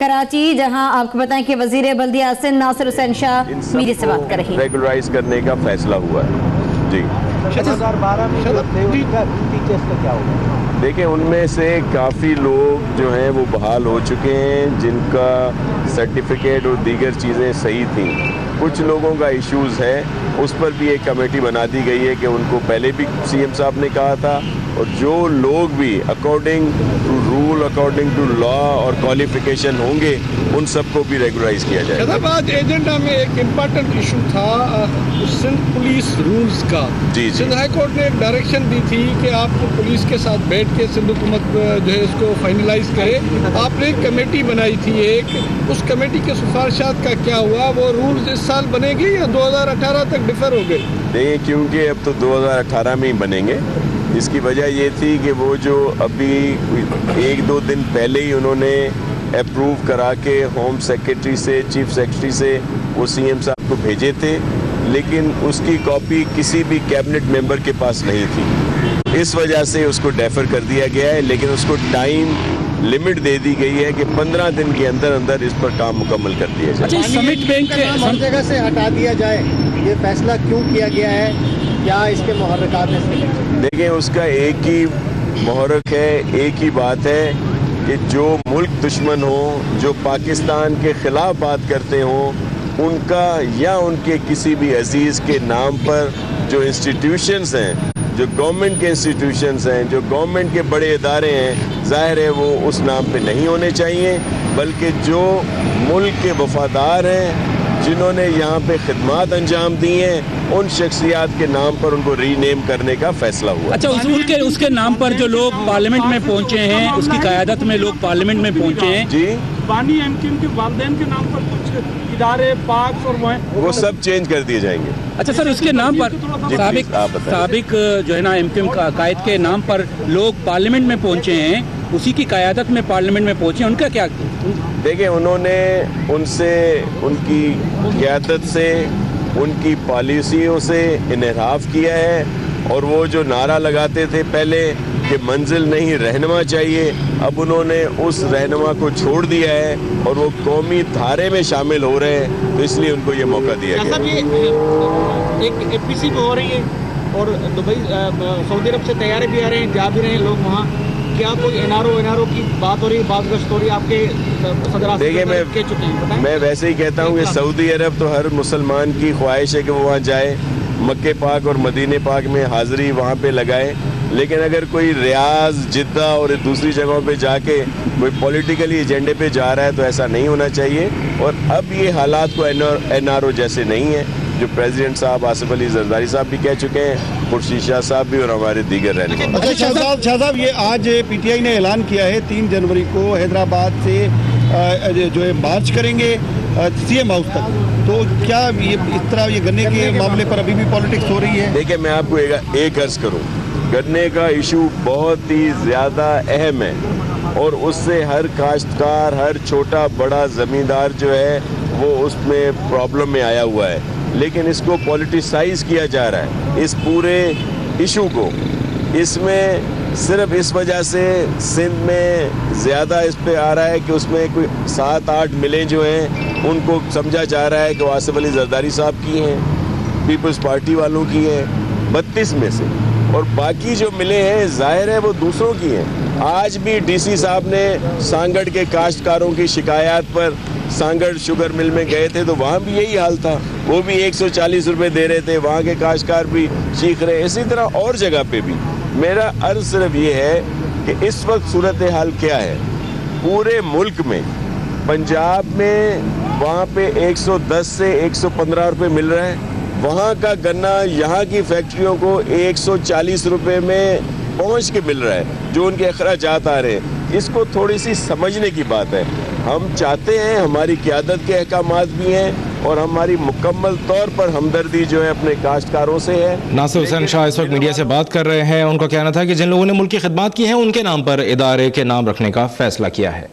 कराची, जहां आपको बताएं कि वजीर बल्दिया सिंध नासिर हुसैन शाह मीडिया से बात कर रहे हैं। रेगुलराइज करने का फैसला हुआ है जी। 2012 में जो थे उनका टीचर्स का क्या होगा? देखिए, उनमें से काफ़ी लोग जो हैं वो बहाल हो चुके हैं, जिनका सर्टिफिकेट और दीगर चीज़ें सही थी। कुछ लोगों का इश्यूज़ है, उस पर भी एक कमेटी बना दी गई है कि उनको पहले भी सीएम साहब ने कहा था, और जो लोग भी according to rule, according to law और क्वालिफिकेशन होंगे, उन सबको भी रेगुलराइज किया जाएगा। आज एजेंडा में एक इम्पोर्टेंट इशू था सिंध पुलिस रूल्स का। जी। सिंध हाई कोर्ट ने एक डायरेक्शन दी थी कि आप पुलिस के साथ बैठ के सिंध हुकूमत जो है इसको फाइनलाइज करे। आपने एक कमेटी बनाई थी उस कमेटी के सिफारिशात का क्या हुआ? वो रूल्स इस साल बनेंगे या 2018 तक डिफर हो गए? नहीं, क्योंकि अब तो 2018 में ही बनेंगे। इसकी वजह ये थी कि वो जो अभी 1-2 दिन पहले ही उन्होंने अप्रूव करा के होम सेक्रेटरी से, चीफ सेक्रेटरी से वो सीएम साहब को भेजे थे, लेकिन उसकी कॉपी किसी भी कैबिनेट मेंबर के पास नहीं थी। इस वजह से उसको डेफर कर दिया गया है, लेकिन उसको टाइम लिमिट दे दी गई है कि 15 दिन के अंदर अंदर इस पर काम मुकम्मल कर दिया जाए। अच्छा, समिट बैंक हर जगह से हटा दिया जाए, ये फैसला क्यों किया गया है? क्या इसके मुहर्रिकात हैं? देखिए, उसका एक ही मुहर्रिक है, एक ही बात है कि जो मुल्क दुश्मन हो, जो पाकिस्तान के खिलाफ बात करते हों, उनका या उनके किसी भी अजीज़ के नाम पर जो इंस्टीट्यूशंस हैं, जो गवर्नमेंट के इंस्टीट्यूशंस हैं, जो गवर्नमेंट के बड़े इदारे हैं, ज़ाहिर है वो उस नाम पे नहीं होने चाहिए, बल्कि जो मुल्क के वफादार हैं, जिन्होंने यहाँ पे खिदमत अंजाम दी हैं, उन शख्सियात के नाम पर उनको रीनेम करने का फैसला हुआ। अच्छा, उसके नाम पर जो लोग पार्लियामेंट में पहुँचे हैं, उसकी क़यादत में लोग पार्लियामेंट में पहुँचे हैं जी, बानी एमकिन के वालिदैन के नाम पर कुछ इदारे पाक और वो सब चेंज कर दिए जाएंगे। अच्छा सर, उसके नाम पर साबिक जो है ना एमकिन कायद के नाम पर लोग पार्लियामेंट में पहुँचे हैं, उसी की क़यादत में पार्लियामेंट में पहुँचे, उनका क्या? देखिए, उन्होंने उनसे, उनकी क़यादत से, उनकी पॉलिसियों से इन्हिराफ किया है, और वो जो नारा लगाते थे पहले कि मंजिल नहीं रहनुमा चाहिए, अब उन्होंने उस रहनुमा को छोड़ दिया है और वो कौमी धारे में शामिल हो रहे हैं, तो इसलिए उनको ये मौका दिया गया। ये एक एपीसी पे हो रही है और दुबई सऊदी अरब से तैयारी भी आ रहे हैं, जा भी रहे हैं लोग वहाँ। क्या कोई एनआरओ की बात हो रही है, बात गश्त हो रही है? आपके सदर देखिए, मैं वैसे ही कहता हूँ कि सऊदी अरब तो हर मुसलमान की ख्वाहिश है कि वो वहाँ जाए, मक्के पाक और मदीने पाक में हाज़िरी वहाँ पे लगाए, लेकिन अगर कोई रियाज, जिद्दा और दूसरी जगहों पे जाके कोई पॉलिटिकली एजेंडे पे जा रहा है तो ऐसा नहीं होना चाहिए। और अब ये हालात को एनआरओ जैसे नहीं है, जो प्रेसिडेंट साहब आसिफ अली जरदारी साहब भी कह चुके हैं, खुर्शीद शाह साहब भी, और हमारे दीगर रहनुमा। अच्छा, शाह साहब, ये आज पीटीआई ने ऐलान किया है 3 जनवरी को हैदराबाद से जो है मार्च करेंगे सीएम हाउस तक, तो क्या ये इस तरह ये गन्ने के मामले पर अभी भी पॉलिटिक्स हो रही है? देखिए, मैं आपको एक अर्ज करूँ, गन्ने का इशू बहुत ही ज़्यादा अहम है, और उससे हर काश्तकार, हर छोटा बड़ा ज़मींदार जो है वो उसमें प्रॉब्लम में आया हुआ है, लेकिन इसको पॉलिटिसाइज किया जा रहा है, इस पूरे इशू को। इसमें सिर्फ इस वजह से सिंध में ज़्यादा इस पे आ रहा है कि उसमें कोई 7-8 मिलें जो हैं, उनको समझा जा रहा है कि वो आसिफ अली जरदारी साहब की हैं, पीपल्स पार्टी वालों की हैं 32 में से, और बाकी जो मिले हैं ज़ाहिर है वो दूसरों की हैं। आज भी डीसी साहब ने सांगड़ के काश्तकारों की शिकायत पर सांगड़ शुगर मिल में गए थे, तो वहाँ भी यही हाल था, वो भी 140 रुपये दे रहे थे, वहाँ के काश्तकार भी चीख रहे। इसी तरह और जगह पे भी। मेरा अर्ज सिर्फ ये है कि इस वक्त सूरत हाल क्या है पूरे मुल्क में। पंजाब में वहाँ पे 110 से 115 रुपये मिल रहा है, वहाँ का गन्ना यहाँ की फैक्ट्रियों को 140 रुपये में पहुँच के मिल रहा है, जो उनके अखराजात आ रहे हैं। इसको थोड़ी सी समझने की बात है। हम चाहते हैं, हमारी क़यादत के अहकामात भी हैं, और हमारी मुकम्मल तौर पर हमदर्दी जो है अपने काश्तकारों से है। नासिर हुसैन शाह इस वक्त मीडिया से बात कर रहे हैं। उनका कहना था कि जिन लोगों ने मुल्क की खिदमत की है, उनके नाम पर इदारे के नाम रखने का फैसला किया है।